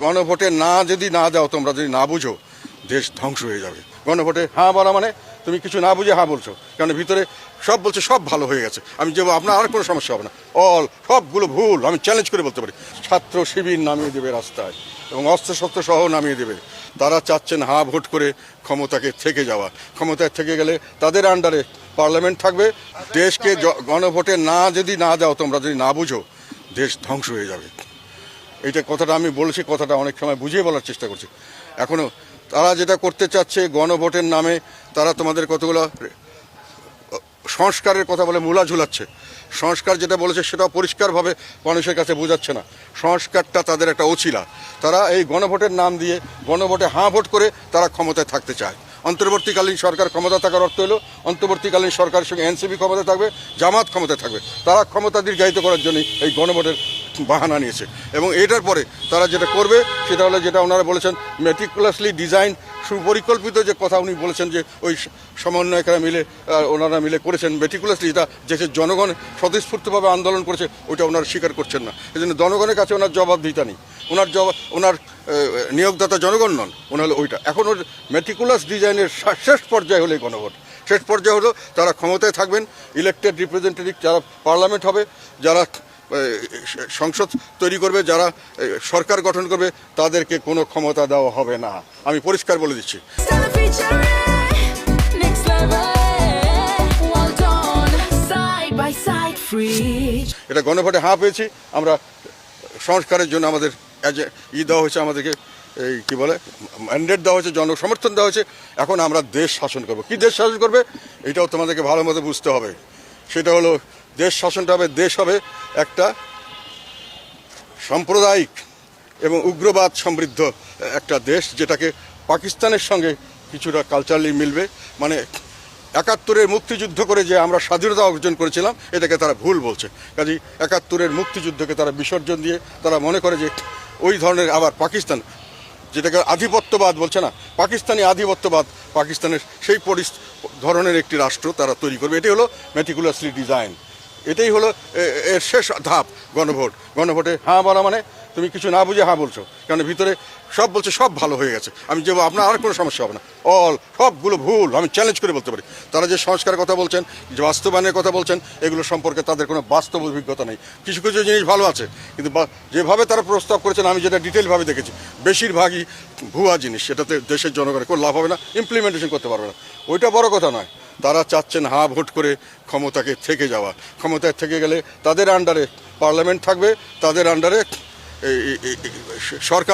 গণভোটে যদি না যাও, তোমরা যদি না বুঝো, দেশ ধ্বংস হয়ে যাবে। গণভোটে হ্যাঁ বলা মানে তুমি কিছু না বুঝে হ্যাঁ বলছো, কারণ ভিতরে সব বলছে সব ভালো হয়ে গেছে। আমি যে আপনার আর কোনো সমস্যা হবে না, সবগুলো ভুল আমি চ্যালেঞ্জ করে বলতে পারি। ছাত্র শিবির নামিয়ে দেবে রাস্তায় এবং অস্ত্রশস্ত্র সহ নামিয়ে দেবে। তারা চাচ্ছেন হ্যাঁ ভোট করে ক্ষমতাকে থেকে যাওয়া। ক্ষমতায় থেকে গেলে তাদের আন্ডারে পার্লামেন্ট থাকবে। দেশকে গণভোটে যদি না যাও, তোমরা যদি না বুঝো, দেশ ধ্বংস হয়ে যাবে। এইটা কথাটা আমি বলেছি, কথাটা অনেক সময় বুঝিয়ে বলার চেষ্টা করছি। এখনও তারা যেটা করতে চাচ্ছে, গণভোটের নামে তারা তোমাদের কতগুলো সংস্কারের কথা বলে মূলা ঝুলাচ্ছে। সংস্কার যেটা বলেছে সেটাও পরিষ্কারভাবে মানুষের কাছে বোঝাচ্ছে না। সংস্কারটা তাদের একটা অছিলা। তারা এই গণভোটের নাম দিয়ে গণভোটে হাঁ ভোট করে তারা ক্ষমতায় থাকতে চায়। অন্তর্বর্তীকালীন সরকার ক্ষমতা থাকার অর্থ হলো অন্তর্বর্তীকালীন সরকারের সঙ্গে এনসিপি ক্ষমতা থাকবে, জামাত ক্ষমতায় থাকবে। তারা ক্ষমতা দীর্ঘায়িত করার জন্য এই গণভোটের বাহানা নিয়েছে। এবং এটার পরে তারা যেটা করবে সেটা হলো, যেটা ওনারা বলেছেন মেটিকুলাসলি ডিজাইন, সুপরিকল্পিত যে কথা উনি বলেছেন যে ওই সমন্বয়করা মিলে ওনারা মিলে করেছেন মেটিকুলাসলি, যেটা দেশের জনগণ স্বতঃস্ফূর্তভাবে আন্দোলন করেছে, ওইটা ওনারা স্বীকার করছেন না। এই জন্য জনগণের কাছে ওনার জবাবদিহিতা নেই। ওনার নিয়োগদাতা জনগণ নন, ওনার হলো ওইটা। এখন ওর মেটিকুলাস ডিজাইনের শেষ পর্যায়ে হলো এই গণভোট। শেষ পর্যায়ে হলো তারা ক্ষমতায় থাকবেন, ইলেক্টেড রিপ্রেজেন্টেটিভ যারা পার্লামেন্ট হবে, যারা সংসদ তৈরি করবে, যারা সরকার গঠন করবে, তাদেরকে কোনো ক্ষমতা দেওয়া হবে না। আমি পরিষ্কার বলে দিচ্ছি। এটা গণভোটে হ্যাঁ পেয়েছি আমরা। সংস্কারের জন্য আমাদের দেওয়া হয়েছে, আমাদেরকে এই কী বলে ম্যান্ডেট দেওয়া হয়েছে, জনসমর্থন দেওয়া হয়েছে। এখন আমরা দেশ শাসন করব। কি দেশ শাসন করবে এটাও তোমাদেরকে ভালো মতো বুঝতে হবে। সেটা হলো, দেশ শাসনটা হবে, দেশ হবে একটা সাম্প্রদায়িক এবং উগ্রবাদ সমৃদ্ধ একটা দেশ, যেটাকে পাকিস্তানের সঙ্গে কিছুটা কালচারালি মিলবে। মানে ৭১-এর মুক্তিযুদ্ধ করে যে আমরা স্বাধীনতা অর্জন করেছিলাম, এটাকে তারা ভুল বলছে। কাজেই ৭১-এর মুক্তিযুদ্ধকে তারা বিসর্জন দিয়ে তারা মনে করে যে ওই ধরনের আবার পাকিস্তান, যেটাকে আধিপত্যবাদ বলছে না, পাকিস্তানি আধিপত্যবাদ, পাকিস্তানের সেই ধরনের একটি রাষ্ট্র তারা তৈরি করবে। এটাই হলো মেটিকুলাসলি ডিজাইন। এটাই হলো এর শেষ ধাপ, গণভোট। গণভোটে হ্যাঁ বলা মানে তুমি কিছু না বুঝে হ্যাঁ বলছো, কারণ ভিতরে সব বলছে সব ভালো হয়ে গেছে। আমি যে আপনার আর কোনো সমস্যা হবে না, সবগুলো ভুল আমি চ্যালেঞ্জ করে বলতে পারি। তারা যে সংস্কারের কথা বলছেন, যে বাস্তবায়নের কথা বলছেন, এগুলো সম্পর্কে তাদের কোনো বাস্তব অভিজ্ঞতা নেই। কিছু কিছু জিনিস ভালো আছে, কিন্তু যেভাবে তারা প্রস্তাব করেছেন, আমি যেটা ডিটেলভাবে দেখেছি, বেশিরভাগই ভুয়া জিনিস। সেটাতে দেশের জনগণের কোনো লাভ হবে না, ইমপ্লিমেন্টেশন করতে পারবে না। ওইটা বড় কথা নয়। তারা চাচ্ছেন হ্যাঁ ভোট করে ক্ষমতাকে থেকে যাওয়া। ক্ষমতায় থেকে গেলে তাদের আন্ডারে পার্লামেন্ট থাকবে, তাদের আন্ডারে সরকার